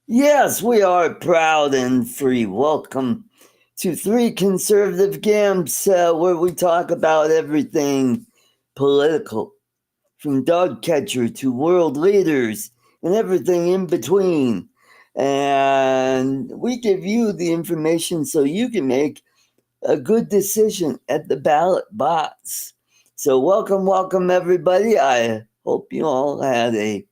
Yes, we are proud and free. Welcome to Three Conservative Gimps, where we talk about everything political, from dog catcher to world leaders and everything in between. And we give you the information so you can make a good decision at the ballot box. So, welcome, everybody. I hope you all had a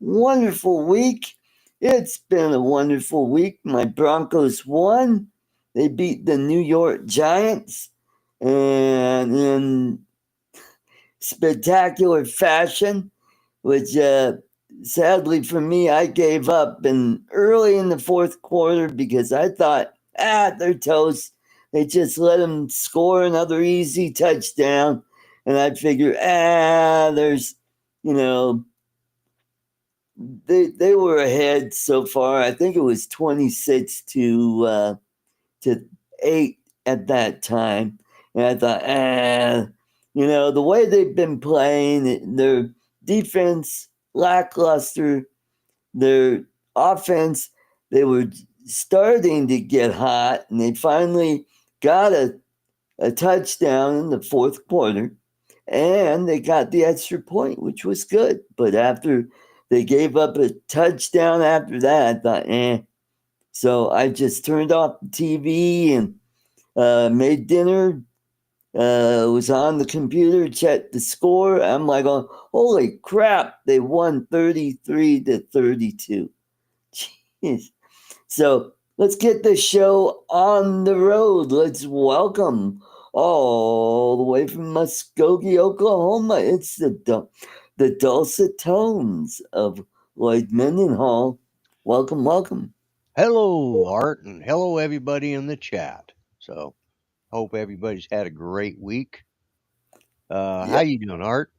wonderful week. It's been a wonderful week. My Broncos won. They beat the New York Giants. And in spectacular fashion, which sadly for me, I gave up early in the fourth quarter because I thought, they're toast. They just let them score another easy touchdown. And I figured, there's, you know, they were ahead so far. I think it was 26 to 8 at that time. And I thought, the way they've been playing, their defense lackluster, their offense, they were starting to get hot, and they finally got a touchdown in the fourth quarter, and they got the extra point, which was good. But after they gave up a touchdown after that, I thought, So I just turned off the TV and made dinner. Was on the computer, checked the score. I'm like, oh, holy crap! They won 33-32. Jeez. So let's get the show on the road. Let's welcome all the way from Muskogee, Oklahoma. It's the dulcet tones of Lloyd Mendenhall. Welcome. Hello, Art, and hello, everybody in the chat. So, hope everybody's had a great week. How Yeah, you doing, Art?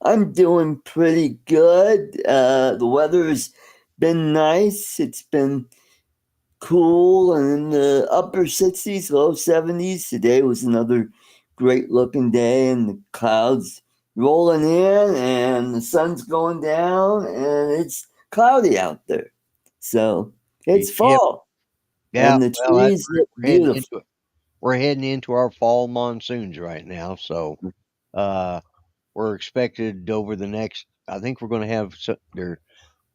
I'm doing pretty good. The weather's been nice. It's been cool and in the upper 60s, low 70s. Today was another great looking day, and the clouds rolling in, and the sun's going down, and it's cloudy out there. So it's Yep. fall, Yeah. and the Well, trees look we're heading beautiful. into it. We're heading into our fall monsoons right now. So, uh, we're expected over the next. I think we're going to have. They're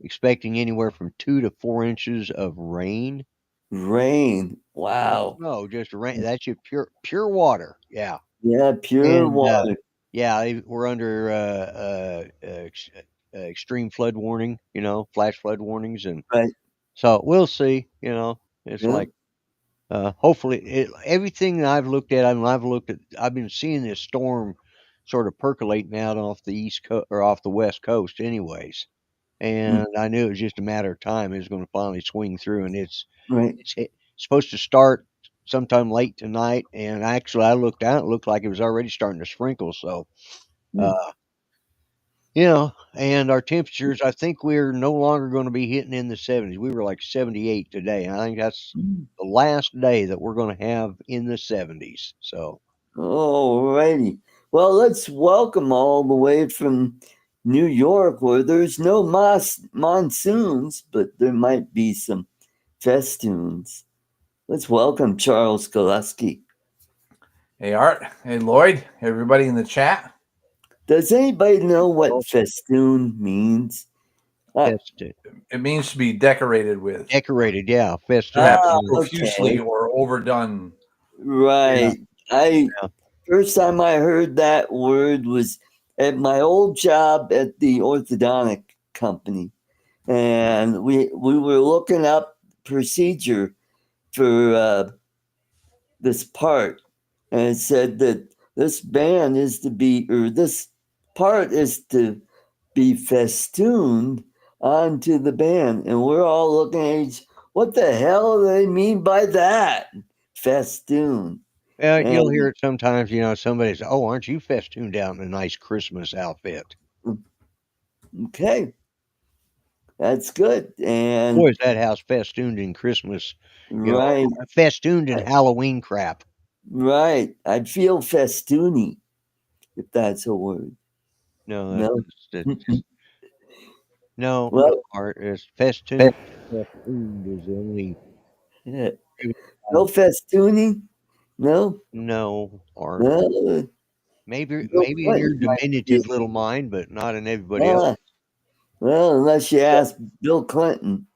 expecting anywhere from 2 to 4 inches of rain. Rain. No, Wow. no, just rain. That's your pure water. Yeah. Yeah, pure And water. yeah, we're under extreme flood warning, flash flood warnings, and Right. so we'll see. It's Yeah. like hopefully everything that I've looked at. I mean, I've been seeing this storm sort of percolating out off the east coast or off the west coast, anyways. Mm, And I knew it was just a matter of time. It was going to finally swing through, and right. it's supposed to start sometime late tonight. And actually, I looked out; it looked like it was already starting to sprinkle. So. Mm, Uh, and our temperatures, I think we're no longer going to be hitting in the 70s. We were like 78 today. I think that's mm. the last day that we're going to have in the 70s. So, Alrighty. Well, let's welcome all the way from New York, where there's no monsoons, but there might be some festoons. Let's welcome Charles Gillespie. Hey Art, hey Lloyd, everybody in the chat. Does anybody know what well, festoon means? Uh, festive, It means to be decorated with, decorated, yeah, festoon. perhaps profusely okay. or overdone. Yeah, Right. I yeah. First time I heard that word was at my old job at the orthodontic company, and we were looking up procedure for this part, and it said that this band is to be, or this part is to be festooned onto the band, and we're all looking at what the hell do they mean by that? Festoon. You'll hear And it sometimes, somebody's, oh, aren't you festooned out in a nice Christmas outfit? okay, that's good. Boy, And is that house festooned in Christmas, right, festooned in Halloween crap. right. I'd feel festoony if that's a word. No, No. it's just, no, no Well, art. It's festoon. festooned is the only. No festooning? No? No, or No? maybe Bill in your Clinton might be. diminutive little mind, but not in everybody else. Uh, well, unless you ask Bill Clinton.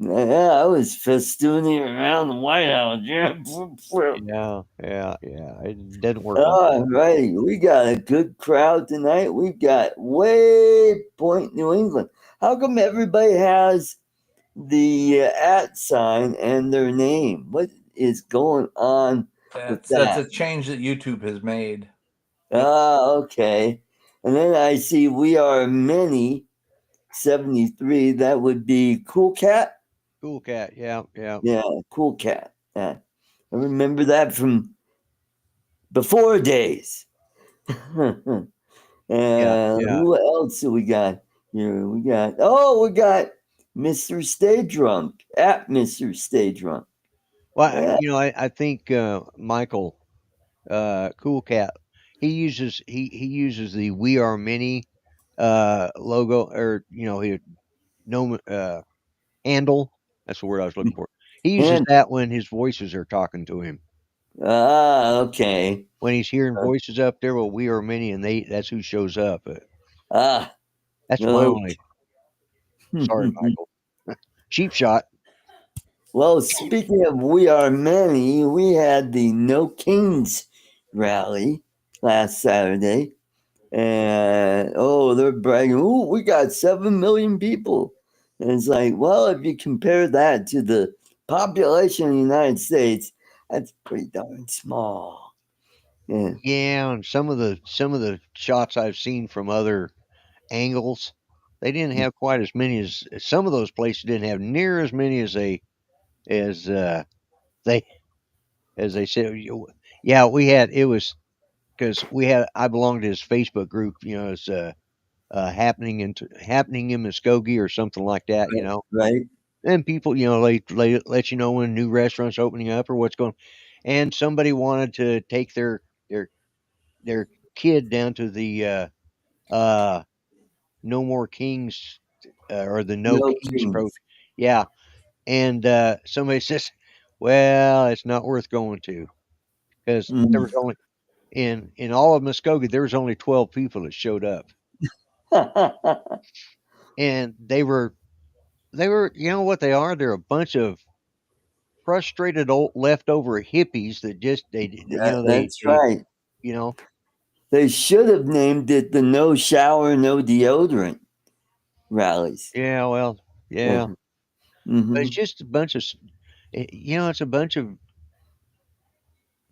Yeah, I was festooning around the White House. Yeah. Yeah. It doesn't work like All that. right, we got a good crowd tonight. We've got Waypoint New England. How come everybody has the at sign and their name? What is going on with That's that? a change that YouTube has made. Ah, okay. And then I see we are many 73. That would be Cool Cat. Cool cat. Yeah. Yeah, Cool Cat. Yeah. I remember that from before days. Yeah. Who else do we got here? We got Mr. Stay Drunk at Mr. Stay Drunk. Well, Yeah, I think Michael, Cool Cat, he uses the "We Are Many" logo, or he no handle. That's the word I was looking for. He uses and that when his voices are talking to him. okay. When he's hearing voices up there, well, "We Are Many," and that's who shows up. Ah, That's my no. only. Sorry, Michael. Cheap shot. Well, speaking of We Are Many, we had the No Kings rally last Saturday. And they're bragging, oh, we got 7 million people. And it's like, well, if you compare that to the population of the United States, that's pretty darn small. Yeah. Yeah, and some of the shots I've seen from other angles, they didn't have quite as many as some of those places didn't have near as many as they as they said. Yeah, we had it was because we had I belonged to his Facebook group. It's happening in Muskogee or something like that. Right? And people, they let you know when new restaurants opening up or what's going. And somebody wanted to take their their kid down to the uh No More Kings or the No No Kings pro. Kings. Yeah, and somebody says, "Well, it's not worth going to because there Mm. was only in all of Muskogee there was only 12 people that showed up, and they were you know what they are? They're a bunch of frustrated old leftover hippies that just That's right. you know They should have named it the No Shower, No Deodorant rallies. yeah well yeah, but it's Mm-hmm. just a bunch of it's a bunch of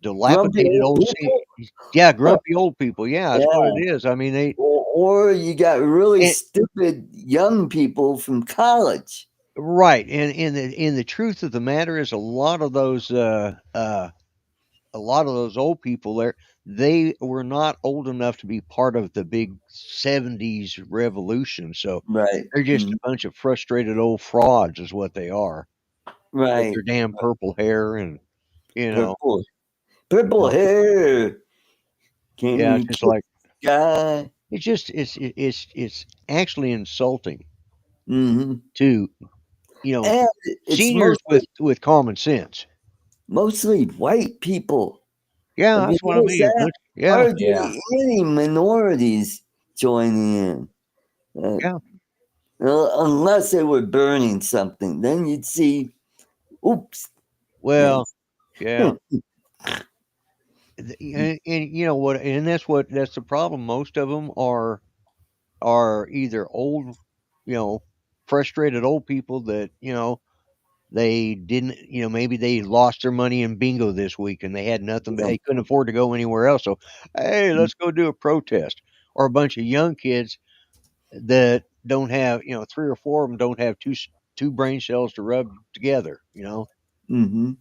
Grumpy dilapidated old old people. yeah, grumpy old people. Yeah, that's what Yeah. it is. I mean, Or you got really and, stupid young people from college. right, and the truth of the matter is, a lot of those old people there, they were not old enough to be part of the big '70s revolution. So Right. they're just a bunch of frustrated old frauds, is what they are, with Right. their damn purple hair and you know, Purple. you Purple know, hair. Can yeah, it's you just kiss like guy? it's actually insulting Mm-hmm. to And it's seniors with common sense. mostly white people. Yeah, Have you that's what I noticed mean. that? Yeah, Yeah. Hardly any minorities joining in. Uh, yeah. unless they were burning something. Then you'd see, oops. Well, Yes. yeah. And you know what? And that's the problem. Most of them are either old, you know, frustrated old people that they didn't, maybe they lost their money in bingo this week and they had nothing, but Yeah. they couldn't afford to go anywhere else. So, hey, let's go do a protest. Or a bunch of young kids that don't have, three or four of them don't have two brain cells to rub together. Mm-hmm.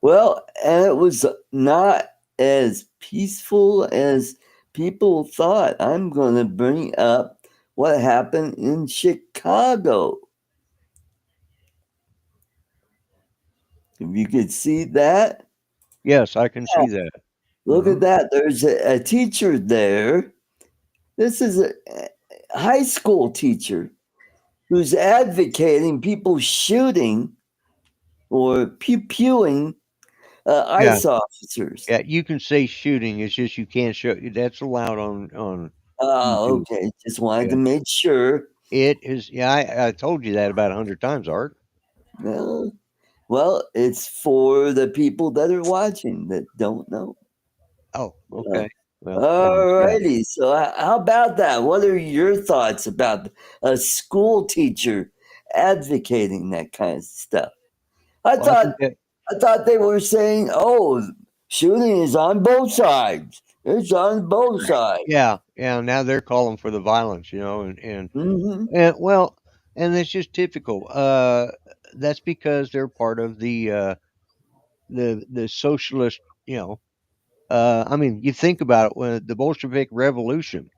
Well, and it was not as peaceful as people thought. I'm going to bring up what happened in Chicago. If you could see that, Yes, I can see that. look at Mhm. that. There's a teacher there. This is a high school teacher. who's advocating people shooting or pew-pewing ICE officers. Yeah, you can say shooting. It's just you can't show. That's allowed on Oh, YouTube. okay. Just wanted Yeah. to make sure. It is. Yeah, I told you that about 100 times, Art. Well, it's for the people that are watching that don't know. Oh, okay. Well, All yeah. righty. So, how about that? What are your thoughts about a school teacher advocating that kind of stuff? I Well, thought they were saying, "Oh, shooting is on both sides. It's on both sides." yeah. Now they're calling for the violence, and Hmm. well, and it's just typical. That's because they're part of the socialist. I mean, you think about it. When the Bolshevik Revolution,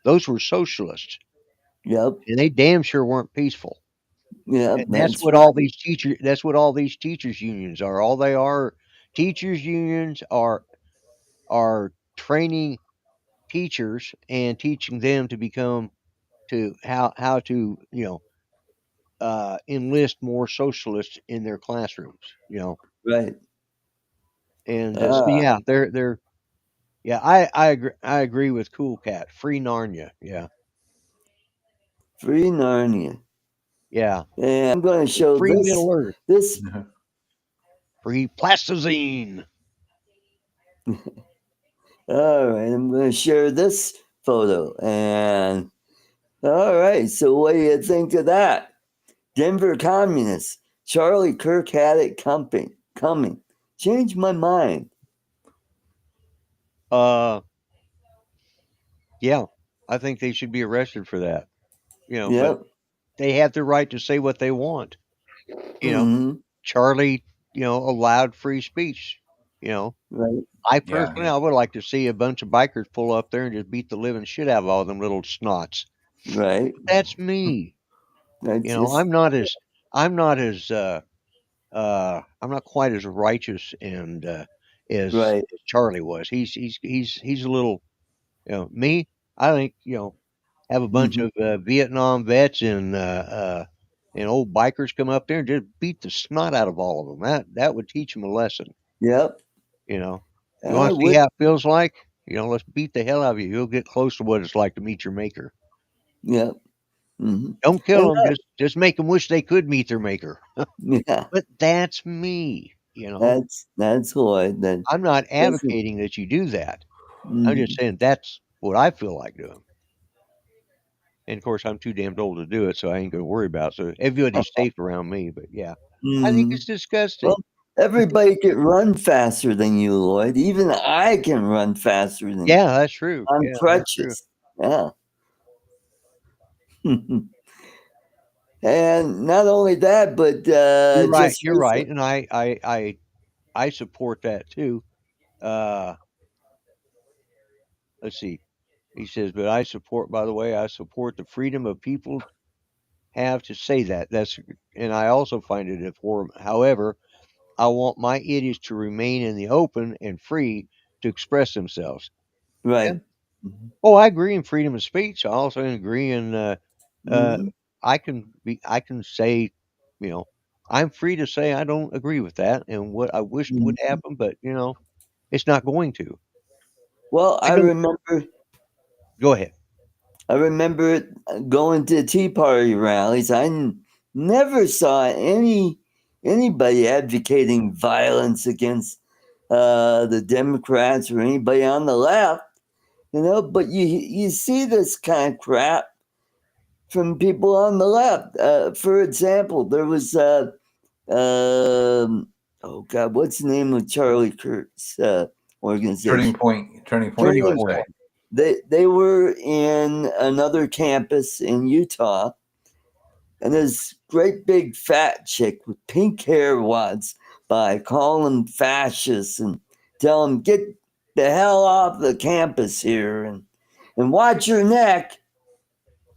those were socialists, Yep. and they damn sure weren't peaceful. Yep. And That's right. that's what all these teachers unions are. All they are, teachers unions are training teachers and teaching them to become to how to enlist more socialists in their classrooms. Right. And so Ah, yeah, they're yeah, I agree with Cool Cat. Free Narnia. free Narnia. Yeah. And I'm going to show Free Middle Earth. this. Free plasticine. All right, I'm going to share this photo. And all right, so what do you think of that? Denver communists. Charlie Kirk had it coming. Changed my mind. Uh yeah. I think they should be arrested for that. But Yep. they have the right to say what they want. You know, Hmm. Charlie, allowed free speech. You know, Right. I Yeah. personally, I would like to see a bunch of bikers pull up there and just beat the living shit out of all them little snots. Right. That's me. That's just I'm not as, I'm not as, I'm not quite as righteous and as right. Charlie was. He's a little, me. I think have a bunch Hmm. of Vietnam vets and old bikers come up there and just beat the snot out of all of them. That would teach them a lesson. Yep. You know, you I want to see would. how it feels like? Let's beat the hell out of you. You'll get close to what it's like to meet your maker. Yep. Hmm. Don't And kill them. Just make them wish they could meet their maker. yeah, But that's me. that's Lloyd. That I'm not doesn't. advocating that you do that. I'm just Mhm. saying that's what I feel like doing. And of course, I'm too damned old to do it, so I ain't gonna worry about it. So everybody's safe around me. But yeah, I think Mhm. it's Well, disgusting. everybody can run faster than you, Lloyd. Even I can run faster than you. Yeah, that's true. On Yeah, that's true. crutches. Yeah. And not only that, but You're right. just You're right, and I support that too. Uh, let's see. He says, but I support. By the way, I support the freedom of people have to say that. And I also find it abhorrent. However, I want my idiots to remain in the open and free to express themselves. Yeah. right. Mhm. Oh, I agree in freedom of speech. I also agree in uh, Mhm. I can say, you know, I'm free to say I don't agree with that and what I wished would Mhm. happen, but it's not going to. Well, I don't. Go ahead. I remember going to Tea Party rallies. Never saw anybody advocating violence against the Democrats or anybody on the left. But you see this kind of crap from people on the left. For example, there was oh God, what's the name of Charlie Kirk's organization? Turning Point Turning Turning USA. point. Point. They were in another campus in Utah, and this great big fat chick with pink hair once by calling them fascists and tell them get the hell off the campus here and watch your neck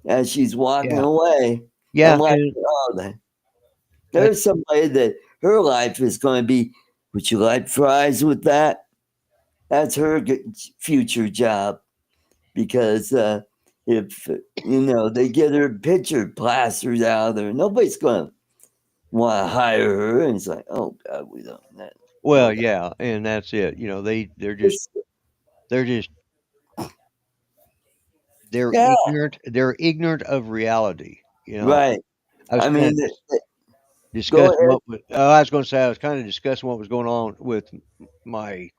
as she's walking Yeah. away. I'm Yeah. like, And oh, that's there's somebody that her life is going to be. Would you like fries with that? That's her future job because if they get her picture plastered out there, nobody's gonna want to hire her. And it's like, oh God, we don't know Well, that. yeah, and that's it. They're just It's, they're just they're yeah, ignorant. They're ignorant of reality. right. I was I kind mean, of go discussing ahead. what was, I was going to say I was kind of discussing what was going on with my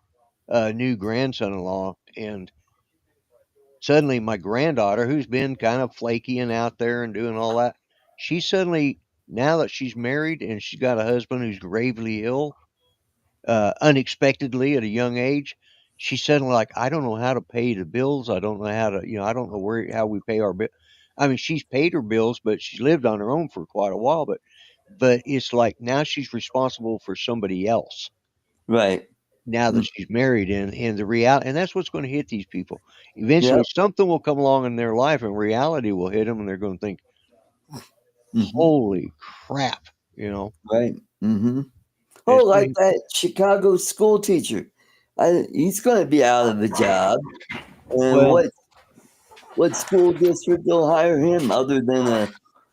new grandson-in-law, and suddenly my granddaughter, who's been kind of flaky and out there and doing all that, she suddenly, now that she's married and she's got a husband who's gravely ill, unexpectedly at a young age, she's suddenly like, I don't know how to pay the bills. I don't know how to, I don't know how we pay our bill. I mean, she's paid her bills, but she's lived on her own for quite a while. But it's like now she's responsible for somebody else Right. now that Mm, she's married, and the reality, and that's what's going to hit these people. yep. Eventually, something will come along in their life, and reality will hit them, and they're going to think, Hmm. "Holy crap!" You know, Right. Hmm. Oh, it's like going to, that Chicago school teacher. He's going to be out of a job. And well, what school district will hire him other than a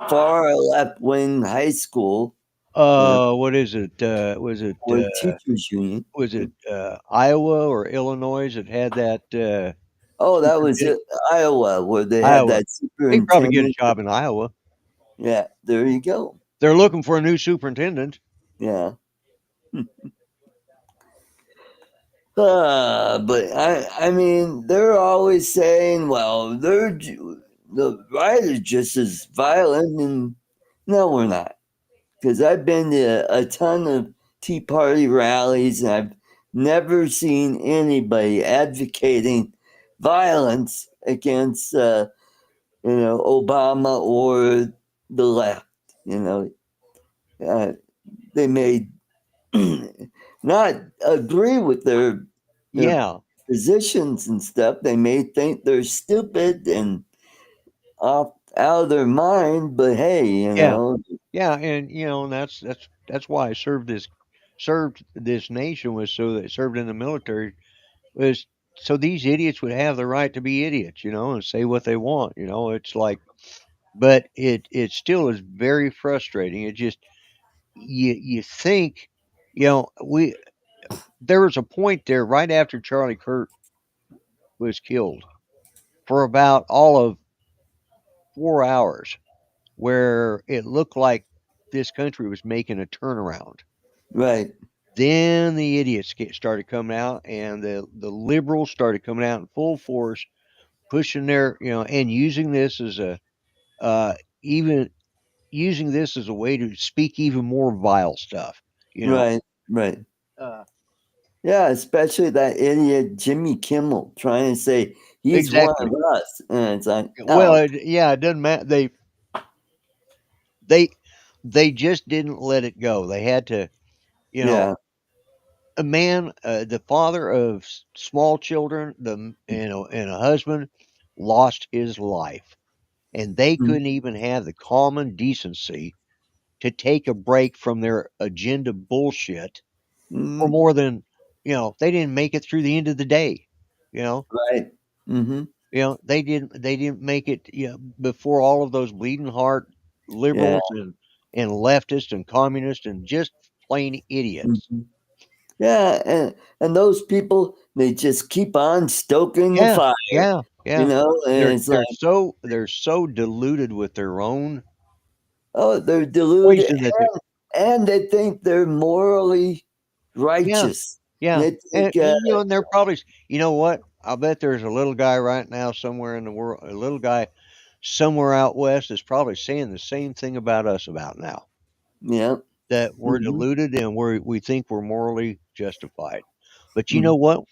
far left wing high school what is it? or teachers union? Was it Iowa or Illinois that had that Oh, that was superintendent? Iowa where they had Iowa. that He'd probably get a superintendent. job in Iowa. Yeah, there you go. They're looking for a new superintendent. Yeah. But I mean, they're always saying, well, the right is just as violent, and no, we're not. Because I've been to a ton of Tea Party rallies, and I've never seen anybody advocating violence against, Obama or the left. You know, they may not agree with their Yeah, positions and stuff. They may think they're stupid and off out of their mind, but hey, yeah, yeah, and and that's why I served this nation, was so that served in the military, was so these idiots would have the right to be idiots, and say what they want. It's like, but it still is very frustrating. It just, you think, we there was a point there right after Charlie Kirk was killed for about all of 4 hours where it looked like this country was making a turnaround. right, Then the idiots started coming out, and the liberals started coming out in full force, pushing their, and using this as a, uh, even using this as a way to speak even more vile stuff. You know, right, right. uh, Yeah, especially that idiot Jimmy Kimmel trying to say he's one of exactly. us, and it's like, Well, oh, yeah, it doesn't matter. They they just didn't let it go. They had to, you know, yeah, a man, the father of small children, and a husband, lost his life, and they couldn't even have the common decency to take a break from their agenda bullshit for mm-hmm, more than, they didn't make it through the end of the day. You know, right, mm-hmm, they didn't make it, before all of those bleeding heart yeah, liberals and leftists and communists and just plain idiots. mhm. Yeah, and those people they just keep on stoking the Yeah, fire, yeah, yeah. and They're it's they're like, so they're so deluded with their own oh, they're deluded, poison that they're, and they think they're morally yeah, righteous. yeah. They And, think, and they're probably, you know what? I bet there's a little guy right now somewhere in the world, a little guy somewhere out west is probably saying the same thing about us about now. yeah, That we're hmm, deluded and we think we're morally justified. But you hmm, know what?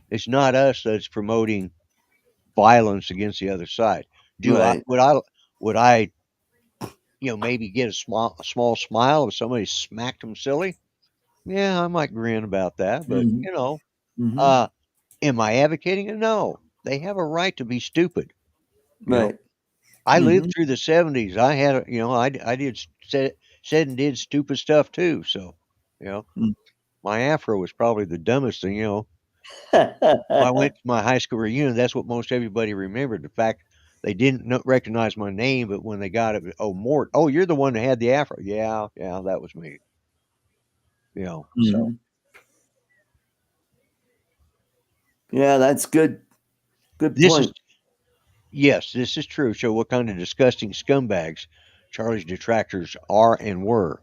It's not us that's promoting violence against the other side. Do I right, would I maybe get a small smile if somebody smacked them silly? Yeah, I might grin about that, but hmm, hmm, uh, am I advocating it? No. They have a right to be stupid. You know, right, I lived hmm, through the '70s. I had, I did said and did stupid stuff too. So, you know, my afro was probably the dumbest thing. When I went to my high school reunion, that's what most everybody remembered. The fact they didn't recognize my name, but when they got it, oh, Mort, oh, you're the one that had the afro. Yeah, yeah, that was me. So Mhm. Yeah, that's good. Good this is point. yes, this is true. So what kind of disgusting scumbags Charlie's detractors are and were.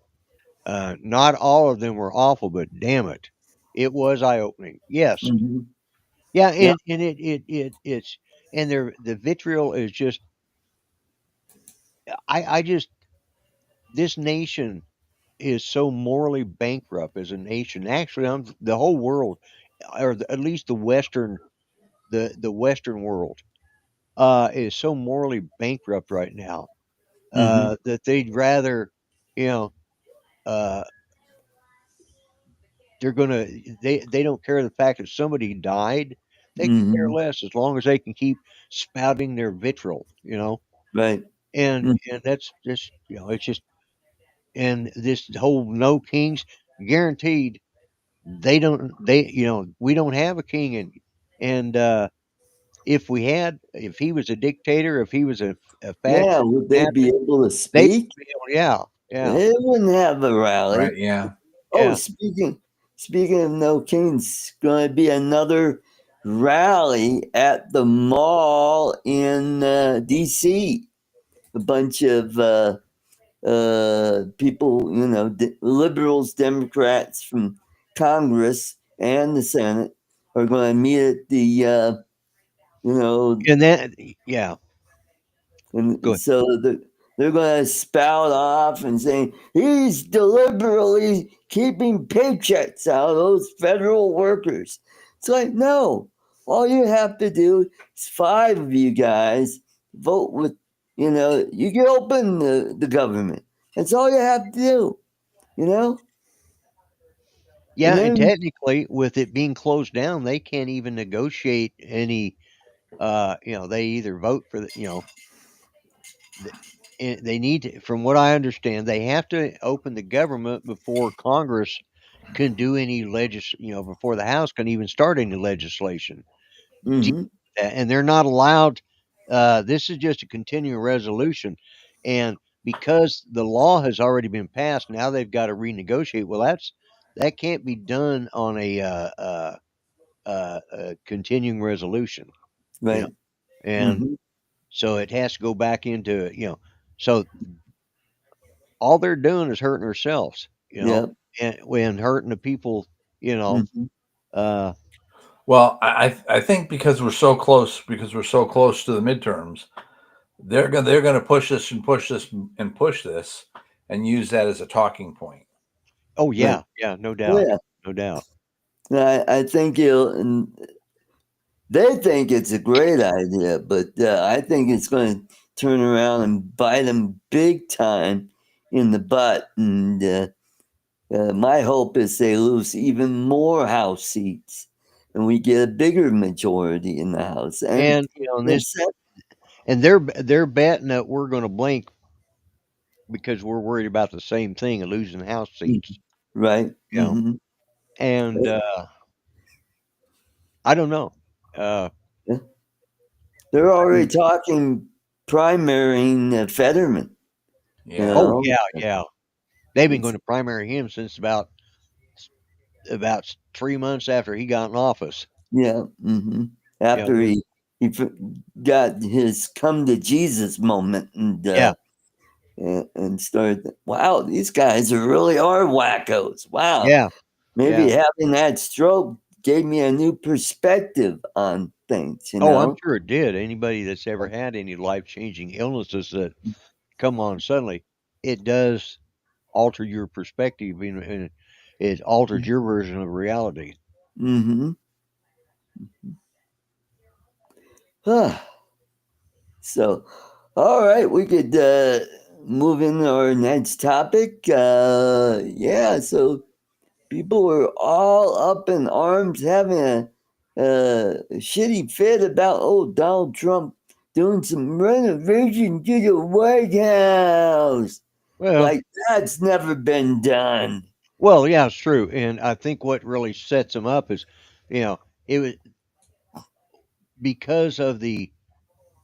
Not all of them were awful, but damn it, it was eye opening. Yes, Mhm. yeah, Yeah. and it's and the vitriol is just I just this nation is so morally bankrupt as a nation. Actually, the whole world, or at least the Western world, is so morally bankrupt right now Mhm. that they'd rather, you know, uh, they're gonna they don't care the fact that somebody died. They can care Mhm. less as long as they can keep spouting their vitriol. Right. Mm. And that's just it's just and this whole no kings guaranteed we don't have a king and if he was a dictator, if he was a Yeah. fascist Would they be Nazi, able to they'd speak? be able, yeah, yeah, They wouldn't have a Right. rally. Yeah. Oh, yeah. speaking of no kings, going to be another rally at the mall in D.C. A bunch of people, liberals, Democrats from Congress and the Senate are going to meet at the, you know, And that, yeah, and good. so they're going to spout off and saying he's deliberately keeping paychecks out of those federal workers. It's like, no, all you have to do is five of you guys vote with, you can open the government. That's all you have to do, you know? And Yeah, and then, technically, with it being closed down, they can't even negotiate any. They either vote for the, they need to, from what I understand, they have to open the government before Congress can do any before the House can even start any legislation. mm-hmm, And they're not allowed. This is just a continuing resolution, and because the law has already been passed, now they've got to renegotiate. Well, that can't be done on a continuing resolution, you know, right, and mm-hmm, so it has to go back into. So all they're doing is hurting themselves, yeah, and when hurting the people, you know. mm-hmm, Uh, Well, I think because we're so close to the midterms, they're gonna push this and push this and push this and use that as a talking point. oh right. yeah, yeah, no Oh, doubt, yeah. no doubt. I think and they think it's a great idea, but I think it's going to turn around and bite them big time in the butt. And my hope is they lose even more House seats, and we get a bigger majority in the House and And in the this, Senate. and they're betting that we're going to blink because we're worried about the same thing of losing house seats. Right? You know, Mm-hmm. and I don't know. Uh, They're I already mean, talking primarying Fetterman. You Yeah. oh know, yeah, yeah. They've been going it's to primary him since about 3 months after he got in office. yeah. Mm-hmm. You know, After he got his come to Jesus moment yeah, and started. Wow, these guys really are wackos. Wow, yeah. maybe Yeah. having that stroke gave me a new perspective on things. You Oh, I'm know. sure it did. Anybody that's ever had any life-changing illnesses that come on suddenly, it does alter your perspective and it alters your version of reality. Mm-hmm. Huh. So, all right, we could move into our next topic. Yeah, so people were all up in arms having a shitty fit about, Donald Trump doing some renovation to the White House. Well, Like, that's never been done. well, yeah, it's true. And I think what really sets them up is, it was because of the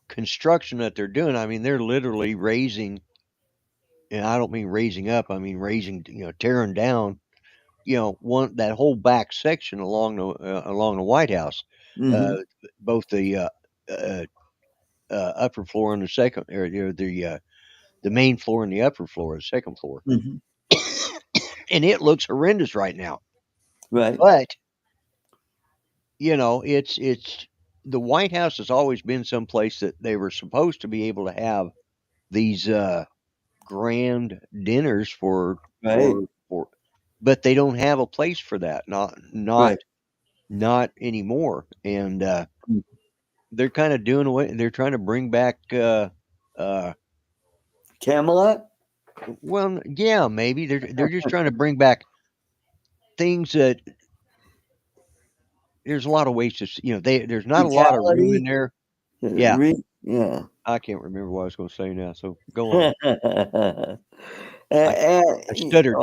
construction that they're doing, I mean, they're literally raising, and I don't mean raising up, I mean raising, tearing down, that whole back section along the White House, uh, Hmm. both the uh, upper floor and the second, or the main floor and the upper floor, the second floor, Hmm. and it looks horrendous right now. Right. But it's the White House has always been someplace that they were supposed to be able to have these grand dinners Right. for, but they don't have a place for that. Right. Not anymore. And they're kind of doing away. They're trying to bring back. Uh, Camelot. well, yeah, maybe they're just trying to bring back things that there's a lot of ways to. There's not a lot of room in Brutality. there. Yeah, Yeah. I can't remember what I was going to say now. So go on. and, I I stuttered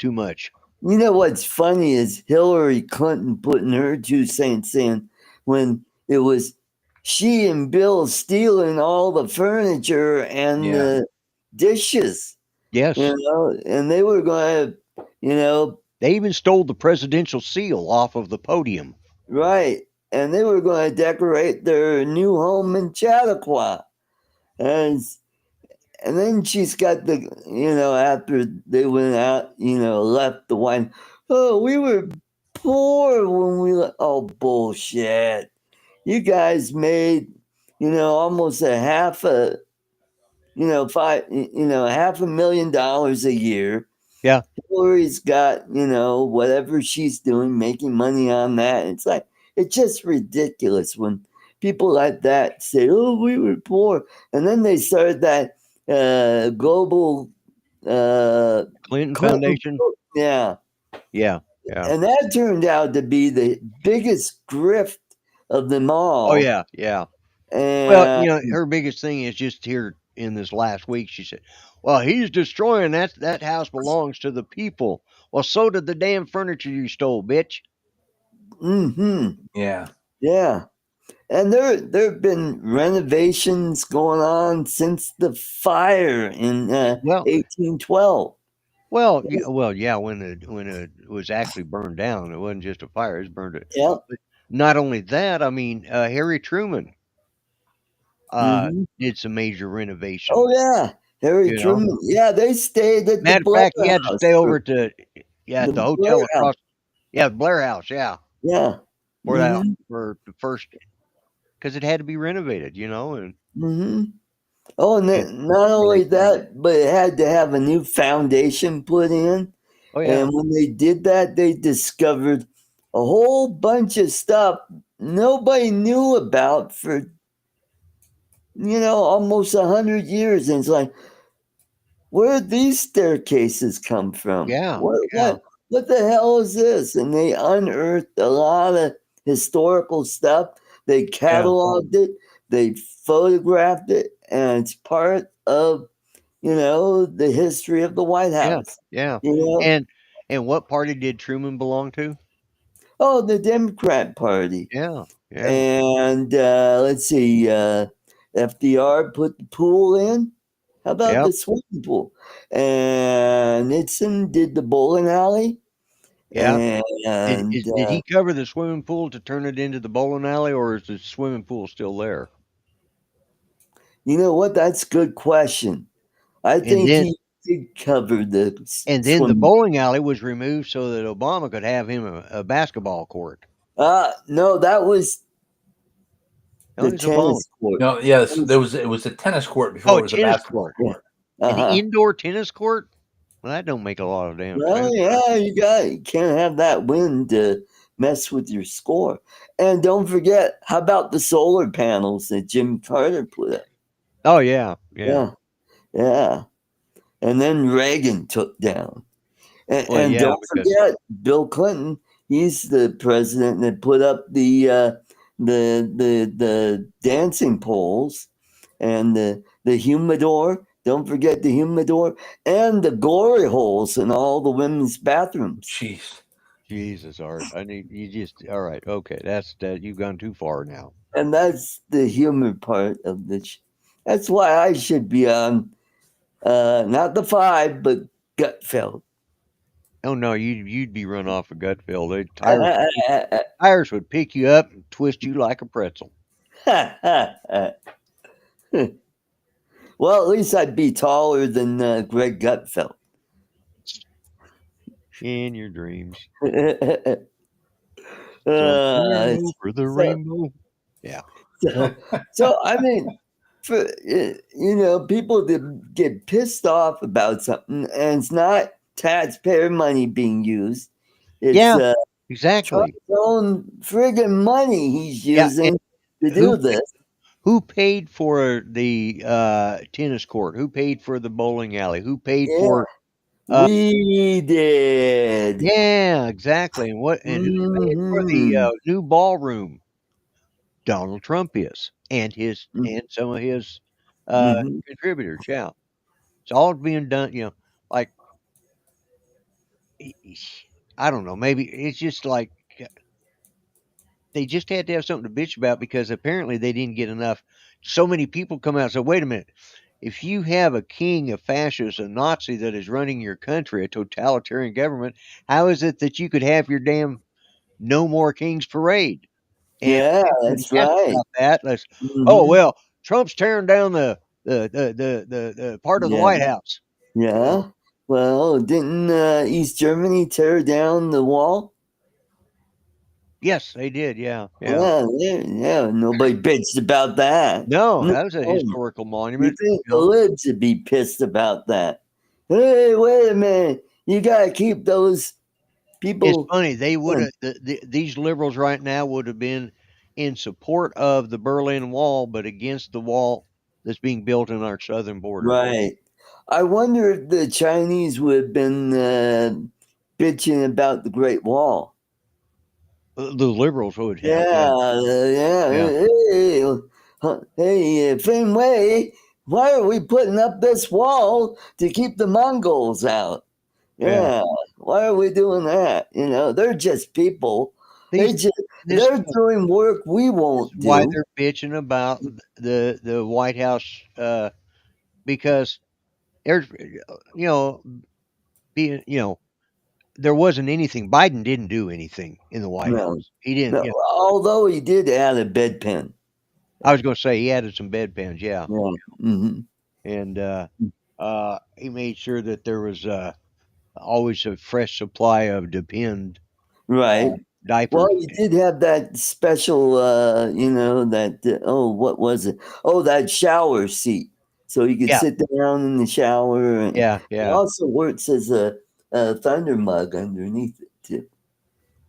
too much. you know what's funny is Hillary Clinton putting her 2 cents in when it was she and Bill stealing all the furniture and Yeah. the dishes, Yes, and they were going to, they even stole the presidential seal off of the podium. right, and they were going to decorate their new home in Chautauqua, and and then she's got the, after they went out, left the wine. Oh, we were poor when we oh, bullshit. You guys made, almost a half a, half $1,000,000 a year. Yeah, Hillary's got, whatever she's doing, making money on that. It's like, it's just ridiculous when people like that say, oh, we were poor. And then they started that global Clinton Clinton, Foundation. yeah. Yeah, yeah. And that turned out to be the biggest grift of them Oh all. yeah, yeah. Well, And her biggest thing is just here in this last week. She said, "Well, he's destroying that house belongs to the people." Well, so did the damn furniture you stole, bitch. Yeah. yeah. And there have been renovations going on since the fire in Well, 1812. yeah. When it was actually burned down, it wasn't just a fire; it was burned. Yep. But not only that, I mean, Harry Truman Hmm. did some major Oh renovations. yeah, Harry You know, Truman. Yeah, they stayed at the matter of Blair fact, he had to House. stay over at The the Blair hotel House. across. Yeah, the Blair House. Yeah, Yeah. Hmm. for the first because it had to be renovated. And Hmm. Oh, and and not really, only that, but it had to have a new foundation put in. oh yeah, And when they did that, they discovered a whole bunch of stuff nobody knew about for, almost 100 years. And it's like, where did these staircases come from? yeah, What yeah, what what the hell is this? And they unearthed a lot of historical stuff. They yeah, cataloged it, they photographed it, and it's part of, the history of the White yeah, House. yeah. You know? And what party did Truman belong to? Oh, the Democrat Party. Yeah, yeah, And let's see, FDR put the pool in. How about yep, the swimming pool? And Nixon did the bowling alley. yeah. And Did he cover the swimming pool to turn it into the bowling alley, or is the swimming pool still there? you know what? That's a good question. I And think then he did cover the the swimming. bowling alley was removed so that Obama could have him a basketball court. No, that was No, the it's Obama. tennis court. No, yes, it was a tennis court before Oh, it a was a tennis basketball court. court. An Uh-huh. indoor tennis court? Well, that don't make a lot of damn Well, sense. yeah, you can't have that wind to mess with your score. And don't forget, how about the solar panels that Jimmy Carter put up? Oh yeah, yeah. Yeah, yeah. And then Reagan took down. And, Well, and yeah, don't because forget, Bill Clinton. He's the president that put up the dancing poles and the humidor. Don't forget the humidor and the glory holes in all the women's bathrooms. Jeez. Jesus, Art. I need you just all right. Okay, that's that. You've gone too far now. And that's the humor part of this. That's why I should be on, not the 5, but Gutfeld. Oh no, you'd be run off a gut feel. The tires would pick you up and twist you like a pretzel. Well, at least I'd be taller than Greg Gutfeld. In your dreams. uh, Somewhere over the so, rainbow. Yeah. so I mean, for people that get pissed off about something, and it's not taxpayer money being used. It's Yeah, exactly. Trump's own friggin' money he's Yeah, and using to who do this. who paid for the tennis court? Who paid for the bowling alley? Who paid Yeah, for we did. yeah, exactly. And who's paying for the Mhm. new ballroom? Donald Trump is, and Mm, some of his mhm. contributors. Yeah, it's all being done. Like e- e- I don't know. Maybe it's just like they just had to have something to bitch about because apparently they didn't get enough. So many people come out and say, "Wait a minute! If you have a king, a fascist, a Nazi that is running your country, a totalitarian government, how is it that you could have your damn No More Kings parade?" And Yeah, everybody that's asked right. about that. Oh Mhm. well, Trump's tearing down the part of the Yeah, White House. yeah. Well, didn't East Germany tear down the wall? Yes, they did. Yeah, yeah. Yeah, yeah, yeah. Nobody bitched about that. No, No. that was a historical You monument. think the libs would be pissed about that? Hey, wait a minute. You got to keep those It's people. funny. They would have these liberals right now would have been in support of the Berlin Wall, but against the wall that's being built in our southern border. Right. I wonder if the Chinese would have been bitching about the Great Wall. The liberals would have. Yeah, Yeah. yeah, Hey, Finway, why are we putting up this wall to keep the Mongols out? yeah. Yeah, why are we doing that? They're just people. These this They're doing work we is won't why do. they're bitching about the White House because there's you know being there wasn't anything. Biden didn't do anything in the White No, House. He didn't. no. Although he did add a bedpan. I was going to say he added some bedpans. Yeah, Yeah. Hmm. and he made sure that there was always a fresh supply of Depend Right. Well, diapers. you did have that special, what was it? Oh, that shower seat. So you could Yeah, sit down in the shower. And yeah, it yeah, also works as a thunder mug underneath it, too.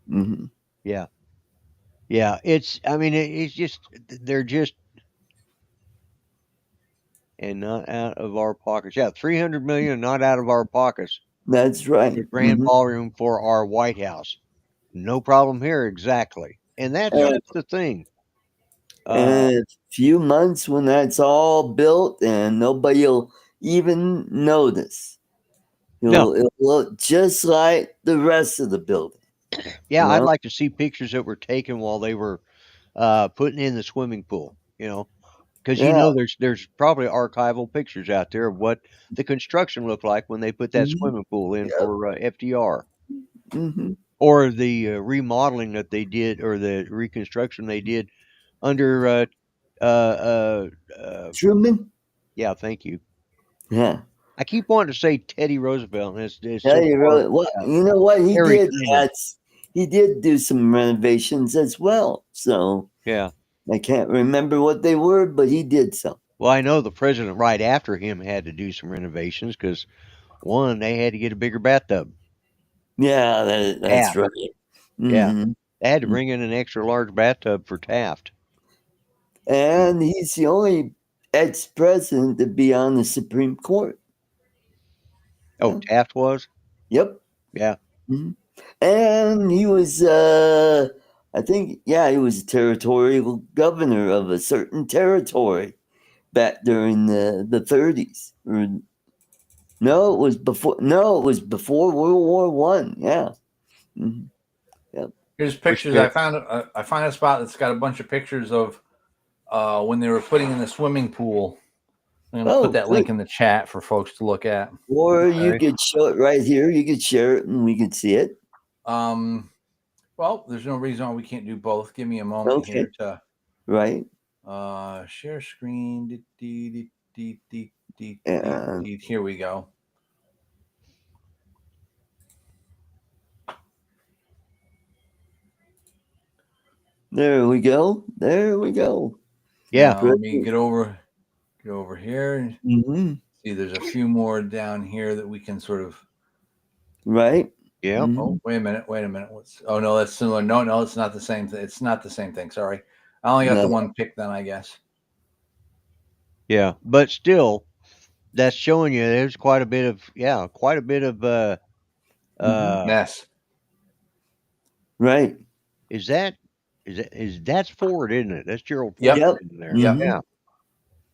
Hmm. yeah, yeah. I mean, it's just they're just and not out of our pockets. Yeah, 300 million not out of our pockets. That's right. The grand Hmm. ballroom for our White House. No problem here, exactly. And And, that's the thing. and a few months when that's all built and nobody will even notice. No, It'll look just like the rest of the building, yeah, you I'd know? like to see pictures that were taken while they were putting in the swimming pool. Because Yeah. there's probably archival pictures out there of what the construction looked like when they put that Hmm. swimming pool in Yep. for FDR, Hmm. or the remodeling that they did, or the reconstruction they did under. Uh, uh, Truman? yeah, thank you. Yeah. I keep wanting to say Teddy Roosevelt, and it's Yeah, so you far. really well, you know what he Harry did? Truman. He did do some renovations as well. So Yeah. I can't remember what they were, but he did some. Well, I know the president right after him had to do some renovations because one, they had to get a bigger bathtub. Yeah, that's Taft. right. Yeah. Hmm. They had to bring in an extra large bathtub for Taft. And he's the only ex-president to be on the Supreme Court. Oh, Yeah. Taft was? Yep. Yeah. Mhm. And he was, I think, yeah, he was a territorial governor of a certain territory back during the 30s. Or, no, it was before. No, it was before World War One. Yeah. Mhm. Here's pictures. sure. I found a spot that's got a bunch of pictures of when they were putting in the swimming pool. I'm going to put Oh, that good. link in the chat for folks to look at. Or you Okay. could show it right here. You could share it and we could see it. Well, there's no reason why we can't do both. Give me a moment Okay. here to Right. share screen. And Here we go. there we go. There we go. Yeah. Now, let me get over here. Mm-hmm. See, there's a few more down here that we can sort of. Right. Yeah. Mhm. Oh, wait a minute. Oh no, that's similar. No, it's not the same thing. It's not the same thing. Sorry, I only got No. the one pick then, I guess. Yeah. But still, that's showing you there's quite a bit of Mess. Right. that's Ford, isn't it? That's Gerald Ford Yep. Yep. in there. Yep. Yeah.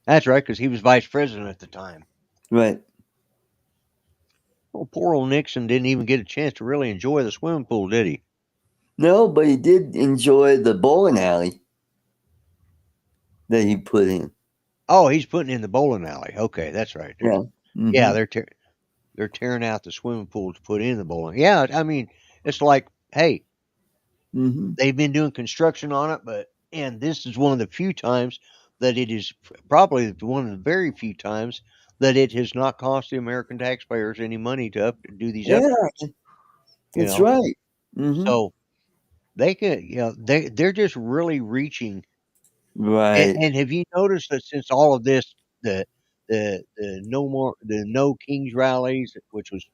That's right, because he was vice president at the time. Right. Well, poor old Nixon didn't even get a chance to really enjoy the swimming pool, did he? No, but he did enjoy the bowling alley that he put in. Oh, he's putting in the bowling alley. Okay, that's right. Yeah. Yeah, Mhm. they're tearing out the swimming pool to put in the bowling. Yeah, I mean, it's like, hey, Mhm. they've been doing construction on it, and this is one of the few times that it is probably one of the very few times that it has not cost the American taxpayers any money to do these Yeah, upgrades. You that's know, right. Mhm. so they can, they're just really reaching. Right. And have you noticed that since all of this, the no kings rallies, which was,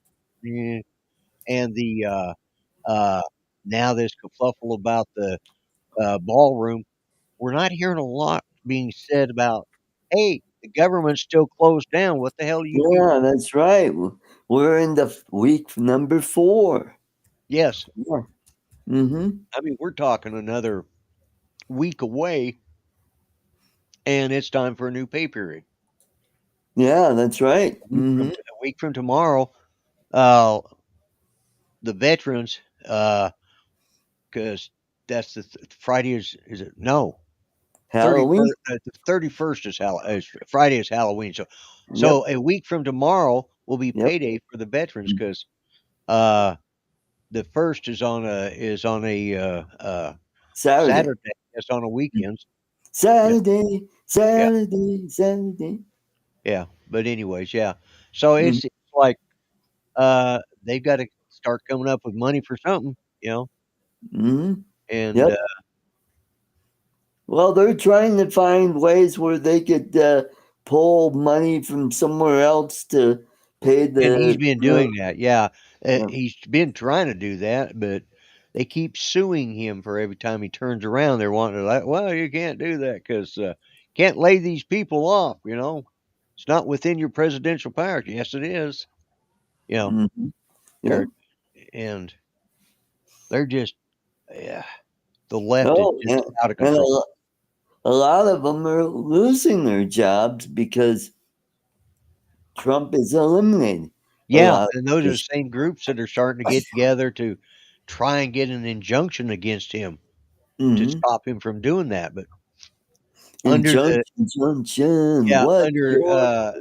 eh, and the uh, now this kerfuffle about the ballroom, we're not hearing a lot being said about, hey, the government's still closed down. What the hell are you people? Yeah, that's right. We're in the week number 4. Yes, Yeah. Mhm. I mean we're talking another week away, and it's time for a new pay period. Yeah, that's right. Mhm. A week from tomorrow, uh, the veterans, because that's Friday is it? No, Halloween. 31st. The 31st is Friday is Halloween. So Yep. a week from tomorrow will be Yep. payday for the veterans because uh, the first is on a Saturday. Saturday. It's on a weekend. Yeah, Saturday. yeah, Saturday. Saturday. yeah. But anyways, yeah. So Mhm. it's like they've got to start coming up with money for something, Mhm. and Yep. Well, they're trying to find ways where they could pull money from somewhere else to pay And he's the. been doing that, yeah. Yeah. He's been trying to do that, but they keep suing him for every time he turns around. They're wanting to like, well, you can't do that because can't lay these people off. It's not within your presidential powers. Yes, it is. You know, Mhm. Yep. they're and they're just, yeah. The left is Oh, just out of and control. a lot of them are losing their jobs because Trump is eliminated. A Yeah, lot of and those are the this same groups that are starting to get together to try and get an injunction against him to mhm. stop him from doing that. But under the Injunction, junction. yeah, What your?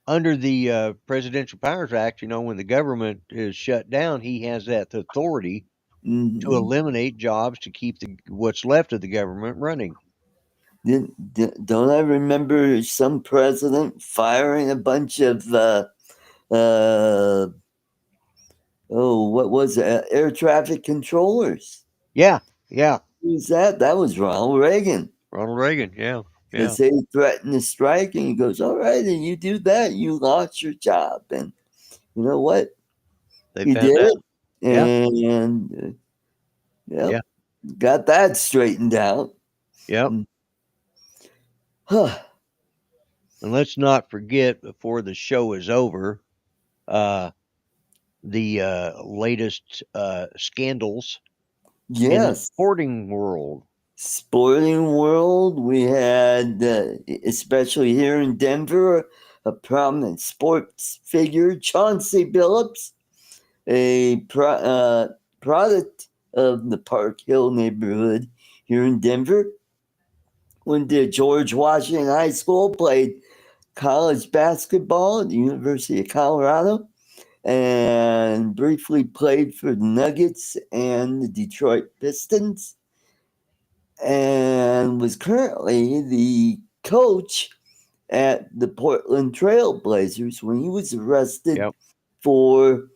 under the Presidential Powers Act, when the government is shut down, he has that authority to Mhm. eliminate jobs to keep what's left of the government running. Don't I remember some president firing a bunch of uh, oh, what was it? Air traffic controllers. Yeah, yeah. Who's that? That was Ronald Reagan. Ronald Reagan. Yeah, yeah. Because they threatened to strike, and he goes, "All right, and you do that, you lost your job." And you know what? They He found did out. it, Yeah, and yeah, yep, got that straightened out. yep. Mm. Huh. And let's not forget before the show is over, uh, the latest scandals in the Yes. sporting world. Sporting world, we had, especially here in Denver, a prominent sports figure, Chauncey Billups, a product of the Park Hill neighborhood here in Denver. Went to George Washington High School, played college basketball at the University of Colorado, and briefly played for the Nuggets and the Detroit Pistons, and was currently the coach at the Portland Trail Blazers when he was arrested Yep. for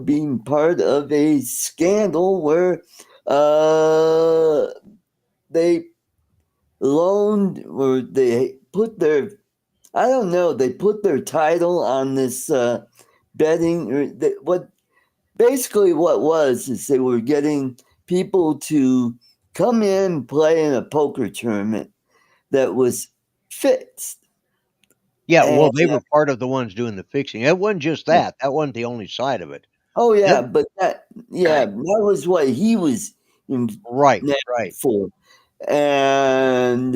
being part of a scandal where they loaned or they put their I don't know, they put their title on this betting or what basically what was is they were getting people to come in and play in a poker tournament that was fixed. Yeah, And well, they were part of the ones doing the fixing. It wasn't just that. That wasn't the only side of it. oh yeah, That but that was what he was in right, net right. for. And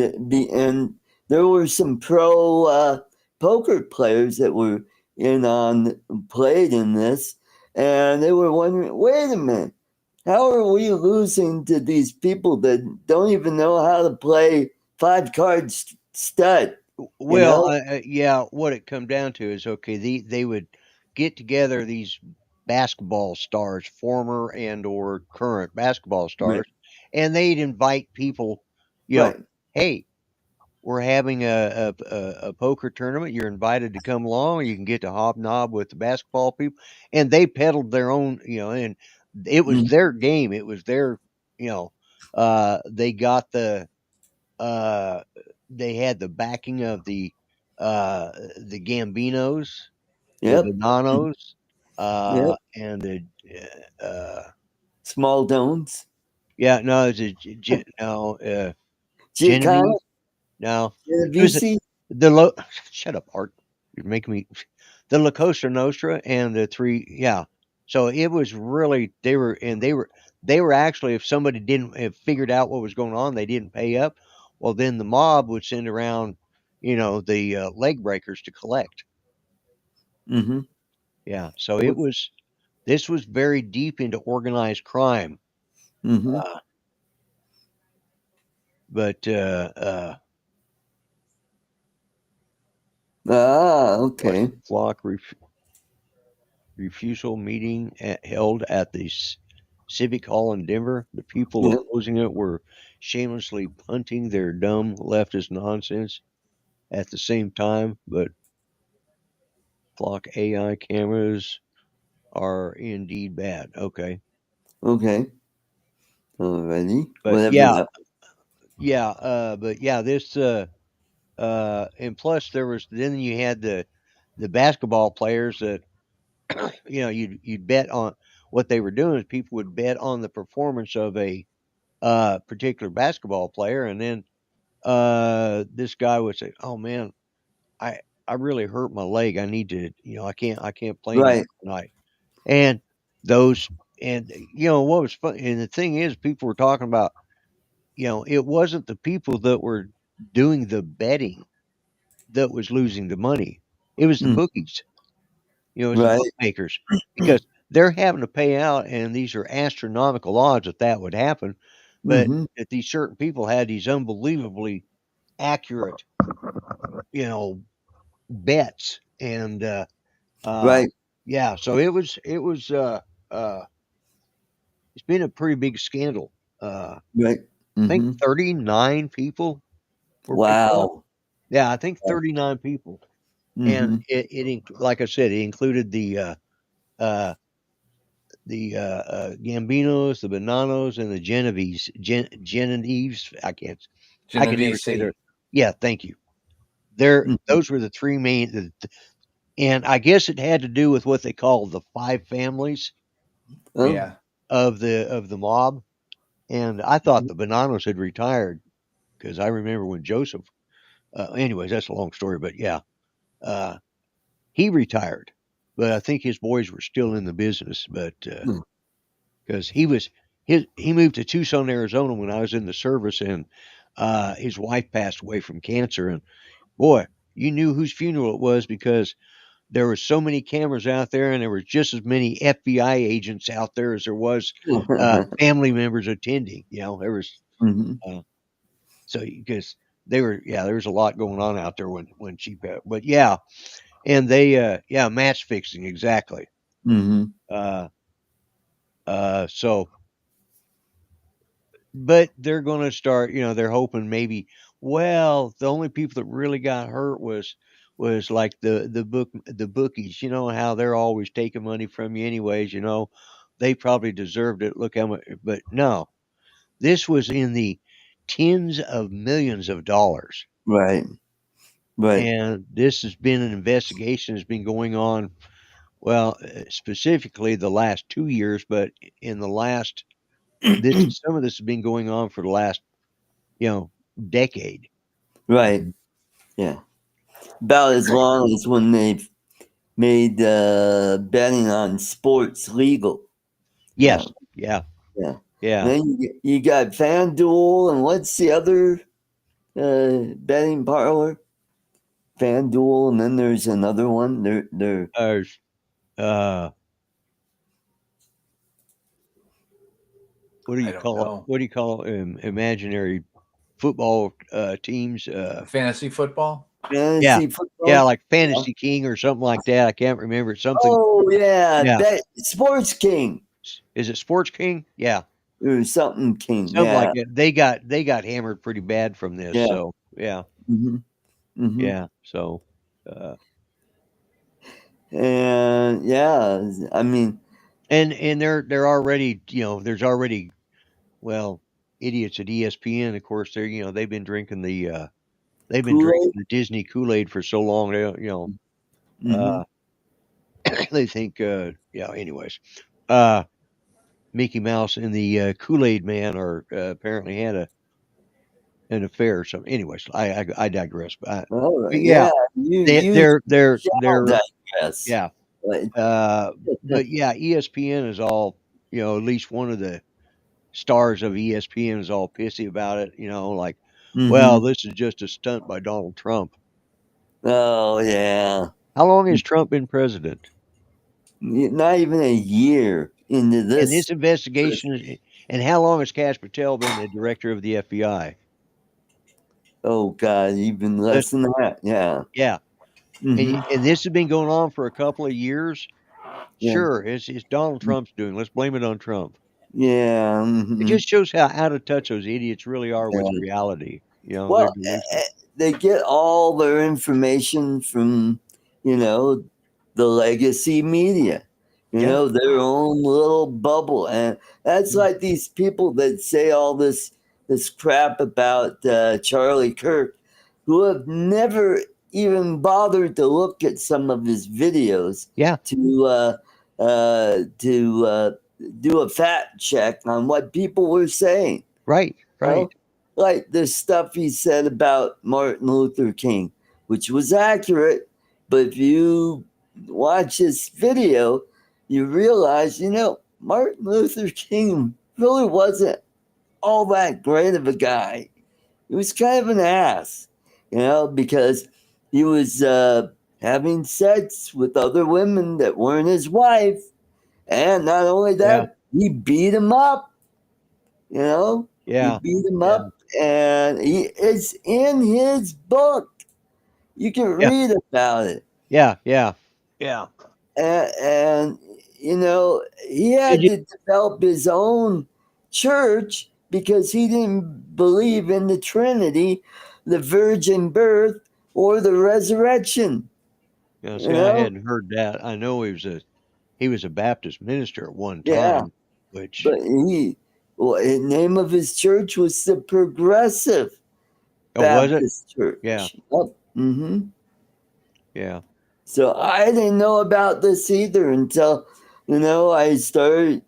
there were some pro poker players that were played in this, and they were wondering, wait a minute, how are we losing to these people that don't even know how to play 5 card stud? You Well, know, yeah, what it come down to is, okay, they would get together these basketball stars, former and or current basketball right, stars, and they'd invite people, right, hey, we're having a poker tournament. You're invited to come along. You can get to hobnob with the basketball people, and they peddled their own, and it was mm, their game. It was their, you know, they got uh, they had the backing of the Gambinos, the yep, mm, Bonanos, yep, and the small domes, yeah, no, it's a no, Giacano, Genevieve. No, it was Genovese, the low. Shut up, Art. You're making me. The La Costa Nostra and the three. Yeah. So it was really they were actually, if somebody didn't have figured out what was going on, they didn't pay up. Well, then the mob would send around, the leg breakers to collect. mm-hmm. Yeah. So this was very deep into organized crime. Mm-hmm. Uh, but Ah, what okay. flock refusal meeting held at the Civic Hall in Denver. The people Yep. opposing it were shamelessly punting their dumb leftist nonsense at the same time, but flock AI cameras are indeed bad. Okay. Okay. Alrighty. But Whatever yeah, that. but yeah, this and plus there was then you had the basketball players that you'd bet on what they were doing is people would bet on the performance of a particular basketball player, and then this guy would say, "Oh man, I I really hurt my leg. I need to, I can't play anymore Right. tonight." And those, and what was fun, and the thing is, people were talking about, it wasn't the people that were doing the betting that was losing the money. It was the Mm, bookies. It was the right. bookmakers because they're having to pay out, and these are astronomical odds that would happen. But Mm-hmm. that these certain people had these unbelievably accurate, you know, bets, and uh, Right. yeah, so uh, it's been a pretty big scandal. Right. I think Mm-hmm. 39 people were picked up. Wow. Yeah, I think 39 people, and Mm-hmm. like I said, it included uh, Gambinos, the Bonanos, and the Genevieves. I can never say Genovese. their. Yeah, thank you. There, Mm-hmm. those were the three main, and I guess it had to do with what they call the five families Oh. Yeah. of the mob. And I thought the Bonanos had retired because I remember when Joseph. Anyways, that's a long story, but yeah, uh, he retired, but I think his boys were still in the business, but. Mm, Because he moved to Tucson, Arizona when I was in the service, and his wife passed away from cancer. And boy, you knew whose funeral it was because there were so many cameras out there, and there was just as many FBI agents out there as there was family members attending. There was Mhm. so because there was a lot going on out there when she passed. But yeah, and they match fixing exactly. Mhm. Uh, so but they're going to start. They're hoping maybe. Well, the only people that really got hurt was like the bookies. You know how they're always taking money from you, anyways. They probably deserved it. Look how much, but no, this was in the tens of millions of dollars, Right. Right. and this has been an investigation that's been going on. Well, specifically the last 2 years, but in the last some of this has been going on for the last decade. Right. Yeah. About as long as when they've made betting on sports legal. Yes. Yeah. Yeah. And Yeah. then you got FanDuel, and what's the other betting parlor? FanDuel, and then there's another one. They're There's, uh, what do I you don't call it? know. What do you call imaginary football teams? Fantasy football. Yeah. fantasy Yeah, football. like Fantasy King or something like that. I can't remember. It's something. Oh yeah, Yeah. Sports King Is it Sports King? Yeah. or something King. Something like Yeah. that. They got hammered pretty bad from this. Yeah. So yeah. Hmm. Hmm. Yeah. So uh And yeah, I mean and they're already, there's already, well, idiots at ESPN, of course, they've been drinking Kool Aid. the Disney Kool-Aid for so long. Hmm. Uh, they think, anyways, uh, Mickey Mouse and the Kool-Aid Man are apparently had an affair or something. Anyways, I digress. All But right. yeah, Yeah, you they, shall they're, digress. yeah. But, But yeah, ESPN is all, at least one of the stars of ESPN is all pissy about it. Like, well, hmm. this is just a stunt by Donald Trump. Oh yeah, How long has Trump been president? not even a year into And this. this investigation, and how long has Cash Patel been the director of the FBI? Oh God, even But less than that. Yeah. yeah, Hmm. and this has been going on for a couple of years. Yeah. Sure, it's Donald Trump's doing. Let's blame it on Trump. Yeah. It Hmm. just shows how out of touch those idiots really are with Yeah. reality. They're Well, delusional. they get all their information from, you know, the legacy media, Yeah. their own little bubble, and that's Mm. like these people that say all this crap about Charlie Kirk, who have never even bothered to look at some of his videos Yeah. to do a fact check on what people were saying. Right. Right. Well, like the stuff he said about Martin Luther King, which was accurate, but if you watch this video, you realize, Martin Luther King really wasn't all that great of a guy. He was kind of an ass, because he was having sex with other women that weren't his wife. And not only Yeah. that, he beat him up. He Yeah. beat him Yeah. up, and it's in his book. You can Yeah. read about it, Yeah. Yeah. Yeah. and he It had just, to develop his own church because he didn't believe in the Trinity, the virgin birth, or the resurrection. You see, I know, hadn't heard that. I know he was a Baptist minister at one yeah, time, which but the name of his church was the Progressive oh, was it? Baptist Yeah. Church. Oh, mm-hmm. Yeah. So I didn't know about this either until, I started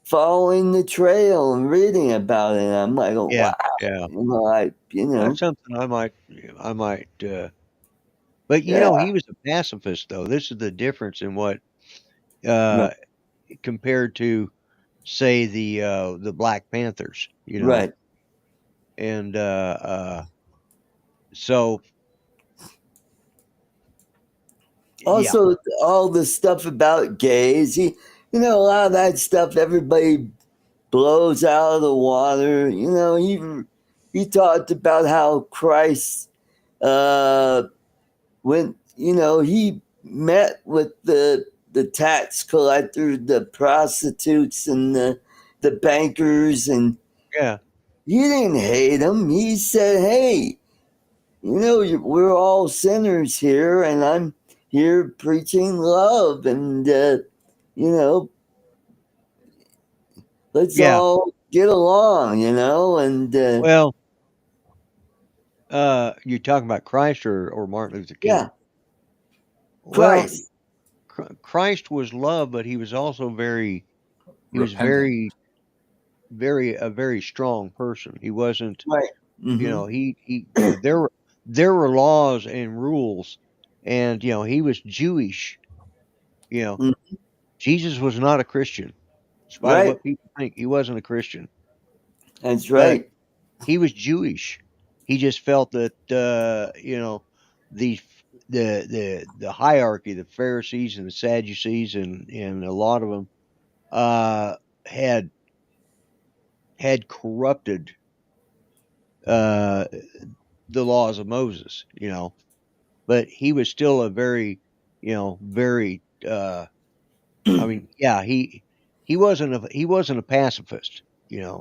following the trail and reading about it. And I'm like, oh, Yeah. wow. Yeah. Know, That's something I might but yeah, he was a pacifist though. This is the difference in what right, uh compared to say the Black Panthers, right. and so Yeah, Also, all the stuff about gays, a lot of that stuff everybody blows out of the water. He talked about how Christ went. He met with the tax collectors, the prostitutes, and the bankers, and yeah, he didn't hate them. He said, "Hey, we're all sinners here, and I'm here preaching love, and you know, let's yeah. all get along, and Well, you're talking about Christ or Martin Luther King? yeah, Well, Christ, Christ was love, but he was also he was Repentant. a very strong person. He wasn't, right? Mm-hmm. there were laws and rules, and he was Jewish. You know, Mm, Jesus was not a Christian, in spite of right, what people think. He wasn't a Christian, that's but right. he was Jewish. He just felt that the the hierarchy, the Pharisees and the Sadducees, and a lot of them uh, had corrupted uh, the laws of Moses. But he was still a very very I mean, yeah, he wasn't a pacifist,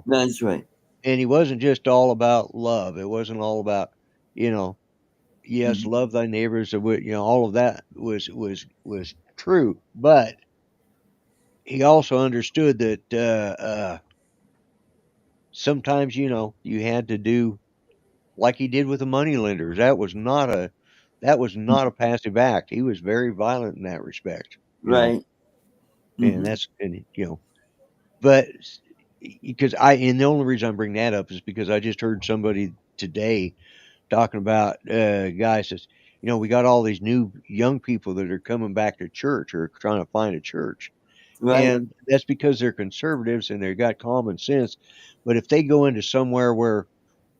That's right. and he wasn't just all about love. It wasn't all about, you know, yes, Mhm. love thy neighbors, or all of that was true, but he also understood that sometimes you had to do like he did with the moneylenders. That was not a passive act. He was very violent in that respect, Right. and Hmm. but because and the only reason I bring that up is because I just heard somebody today talking about guys says, we got all these new young people that are coming back to church or trying to find a church. Right. And that's because they're conservatives and they've got common sense. But if they go into somewhere where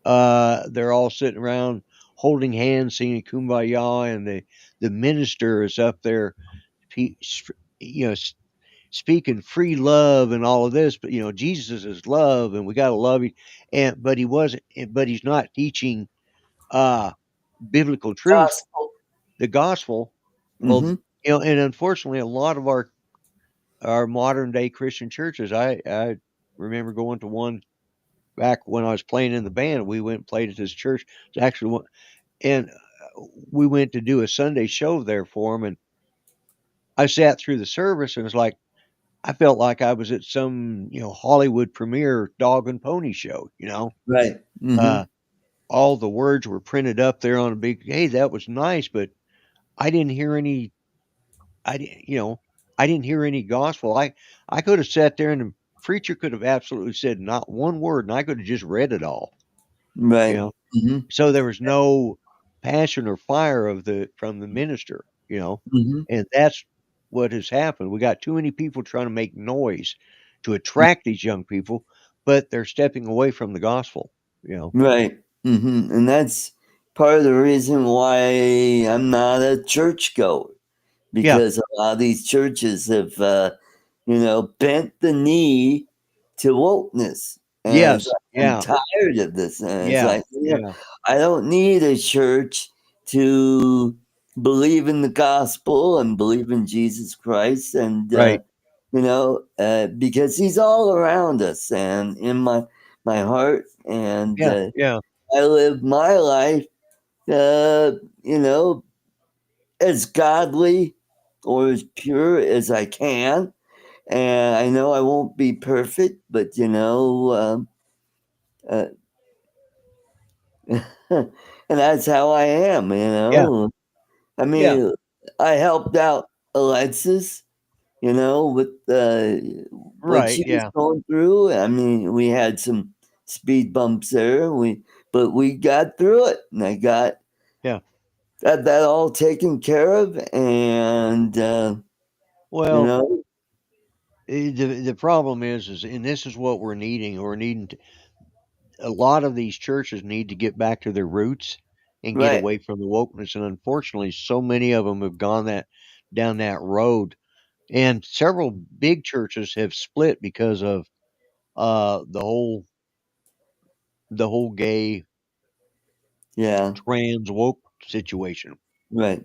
they're all sitting around holding hands, singing "Kumbaya," and the minister is up there, he, you know, speaking free love and all of this, but Jesus is love, and we got to love him. And but he's not teaching uh, biblical truth, Gospel. the gospel. Well, Hmm. and unfortunately, a lot of our modern day Christian churches. I remember going to one back when I was playing in the band. We went and played at this church. It's actually one, and we went to do a Sunday show there for them. And I sat through the service and it was like I felt like I was at some Hollywood premiere dog and pony show. Right. Hmm. Uh, all the words were printed up there on a big. Hey, that was nice, but I didn't hear any. I didn't, I didn't hear any gospel. I could have sat there and the preacher could have absolutely said not one word, and I could have just read it all. You Right. know, Hmm. so there was no passion or fire from the minister. Hmm. And that's what has happened. We got too many people trying to make noise to attract these young people, but they're stepping away from the gospel. You know, Right. And that's part of the reason why I'm not a churchgoer, yeah, because a lot of these churches have, bent the knee to wokeness. And it's yes, like, I'm yeah, tired of this. And it's yeah, like, yeah, I don't need a church to believe in the gospel and believe in Jesus Christ. And, right, because he's all around us and in my heart. And yeah, yeah, I live my life, uh, you know, as godly or as pure as I can. And I know I won't be perfect, but uh, and that's how I am. yeah, I yeah, mean, I helped out Alexis, with what right, she was yeah, going through. I mean, we had some speed bumps there. But we got through it, and I yeah. got that all taken care of, and you Well, know, the problem is, and this is what we're needing. We're needing a lot of these churches need to get back to their roots and get right, away from the wokeness. And unfortunately, so many of them have gone that. down that road, and several big churches have split because of the whole gay Yeah. trans woke situation, Right.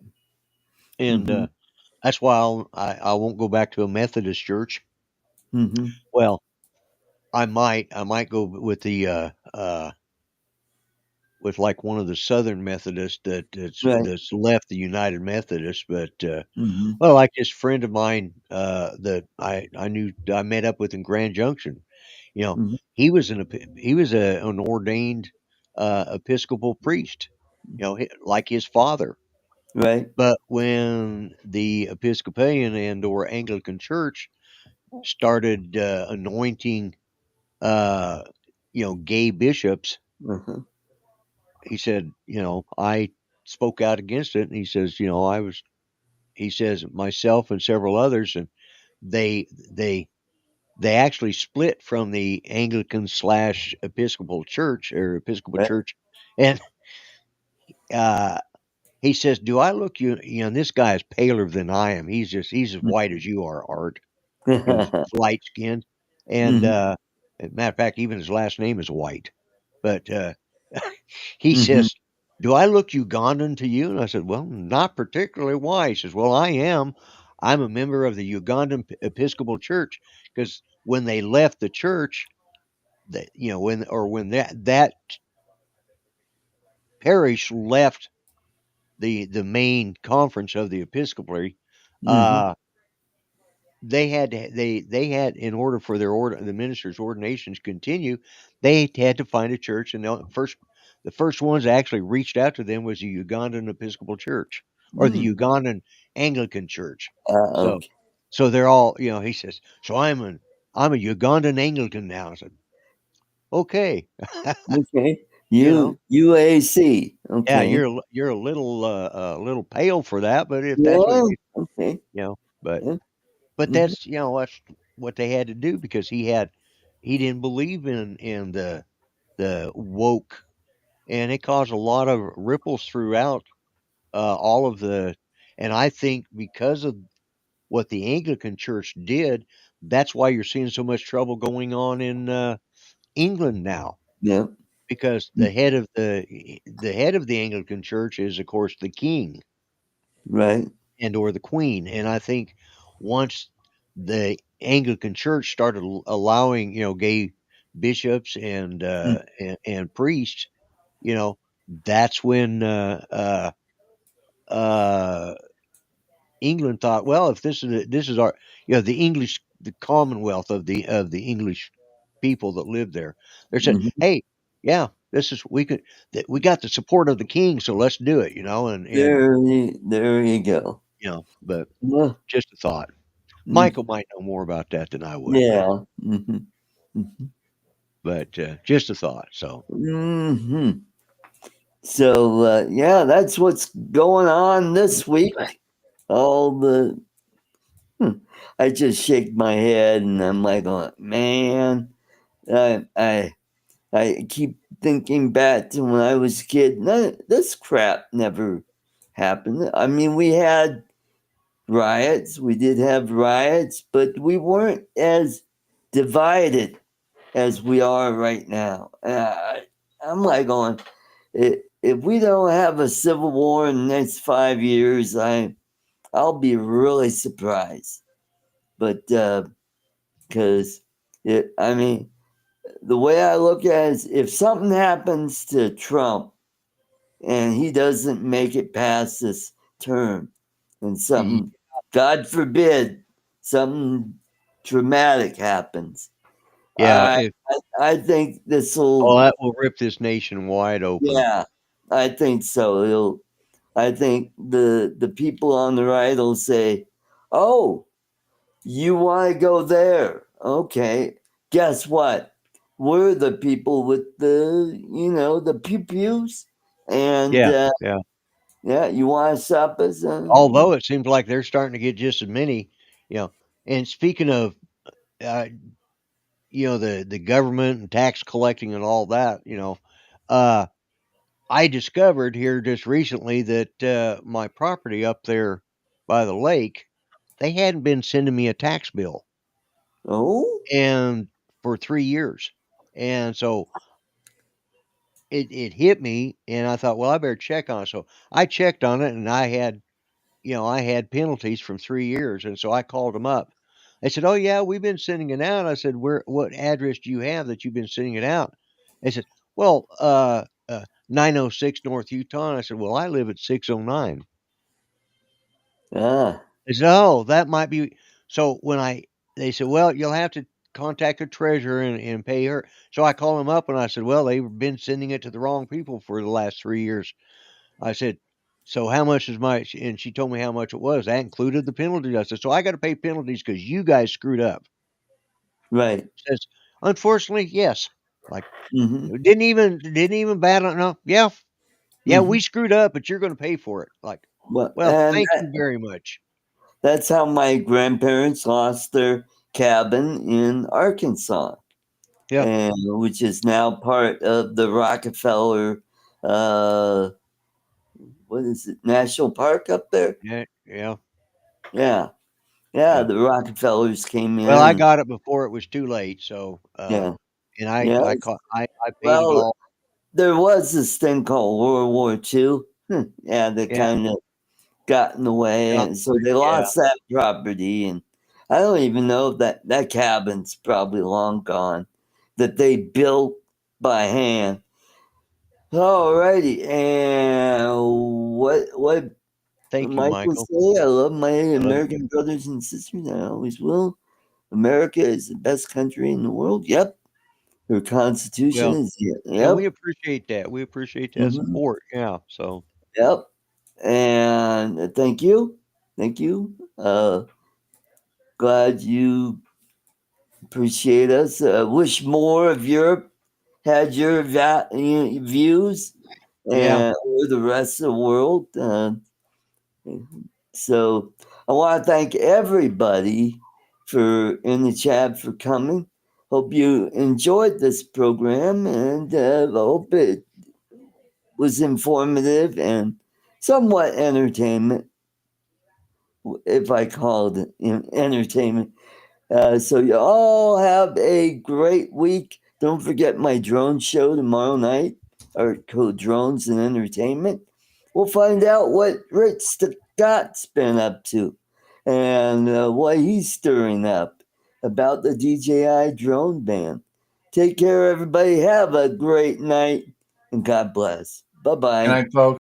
and Mm-hmm. that's why I won't go back to a Methodist church. Mm-hmm. Well, I might go with the with like one of the Southern Methodists Right. that's left the United Methodist, but Mm-hmm. well, like this friend of mine that I met up with in Grand Junction, you know, Mm-hmm. he was an ordained Episcopal priest, like his father. Right. But when the Episcopalian and or Anglican Church started anointing, uh, gay bishops, Uh-huh. he said, I spoke out against it, and he says, he says myself and several others, and they they they actually split from the Anglican slash Episcopal Church or Episcopal Right. Church, and uh, he says, "Do I look and this guy is paler than I am. He's as white as you are, Art. He's light skinned, and Mm-hmm. as a matter of fact, even his last name is White. But he Mm-hmm. says, "Do I look Ugandan to you?" And I said, "Well, not particularly. Why?" He says, "Well, I am. I'm a member of the Ugandan Episcopal Church because when they left the church, that when that parish left the main conference of the Episcopally, Mm-hmm. uh, they had in order for the minister's ordination to continue, they had to find a church, and the first ones that actually reached out to them was the Ugandan Episcopal Church or the Mm. Ugandan Anglican Church. So Okay. they're all, he says, so I'm a Ugandan Anglican now. I said, okay, Okay. you know, UAC. yeah, Okay. you're a little pale for that, but if that's what Yeah. Okay. but Yeah. Mm-hmm. that's that's what they had to do because he didn't believe in the woke, and it caused a lot of ripples throughout all of the. And I think because of what the Anglican Church did, that's why you're seeing so much trouble going on in England now. Yeah. Because the head of the Anglican Church is, of course, the King Right. and or the Queen, and I think once the Anglican Church started allowing gay bishops and priests, you know that's when uh, England thought, well, if this is our the Commonwealth of the English people that live there, they said, Mm-hmm. hey, yeah, this is we got the support of the king, so let's do it, and There you go. but Well, just a thought. mm, Michael might know more about that than I would, yeah. Mm-hmm. Mm-hmm. but just a thought. So Mm-hmm. So yeah, that's what's going on this week. All the hmm, I just shake my head and I'm like, oh, man, I, I I keep thinking back to when I was a kid. This crap never happened. I mean, we had riots. We did have riots, but we weren't as divided as we are right now. I'm like going, if we don't have a civil war in the next 5 years, I'll be really surprised. But because I mean, the way I look at it is, if something happens to Trump and he doesn't make it past this term, and Ye- something, God forbid, something dramatic happens, yeah, I I think this will, that will rip this nation wide open. yeah, I think so. I think the people on the right will say, "Oh, you want to go there? Okay, guess what? We're the people with the pew pews, and Yeah, yeah. yeah, you want to stop us? Although it seems like they're starting to get just as many, you know. And speaking of, uh, the government and tax collecting and all that, uh, I discovered here just recently that my property up there, by the lake, they hadn't been sending me a tax bill Oh, and for 3 years. And so it hit me, and I thought, well, I better check on it. So I checked on it, and I had penalties from 3 years, and so I called them up. They said, "Oh yeah, we've been sending it out." I said, What address do you have that you've been sending it out?" They said, "Well, 906 North Utah." And I said, "Well, I live at 609." ah, They said, "Oh, that might be." So they said, "Well, you'll have to contact the treasurer and pay her." So I called them up and I said, "Well, they've been sending it to the wrong people for the last 3 years." I said, "So how much is my?" And she told me how much it was. That included the penalties. I said, "So I got to pay penalties because you guys screwed up." right. She says, "Unfortunately, yes." Like, Mm-hmm. didn't even bat on. No, yeah, yeah, Mm-hmm. we screwed up, but you're going to pay for it. Like, Well, well, and thank you very much. that's how my grandparents lost their cabin in Arkansas, Yeah, and which is now part of the Rockefeller, uh, what is it, National Park up there? yeah, yeah, Yeah, yeah. yeah. The Rockefellers came Well, I in. got it before it was too late. So, Yeah, and I yeah. I caught I paid it Well, all. there was this thing called World War II. Yeah, that Yeah, kind of got in the way, yeah, and so they yeah. lost that property. And I don't even know if that cabin's probably long gone, that they built by hand. Alrighty, and what Thank you, Michael Michael. say? I love my I love you. American brothers and sisters. I always will. America is the best country in the world. Yep. Her constitution Well, is and we yep. appreciate that. We appreciate that Hmm. support. Yeah. So, Yep. And thank you. Thank you. Glad you appreciate us. Wish more of Europe had your views yeah, and or the rest of the world. So I want to thank everybody for in the chat for coming. Hope you enjoyed this program, and I hope it was informative and somewhat entertainment, if I called it entertainment. So you all have a great week. Don't forget my drone show tomorrow night, or called Drones and Entertainment. We'll find out what Rich Scott's been up to and what he's stirring up about the DJI drone ban. Take care, everybody. Have a great night and God bless. Bye Good bye. night, folks.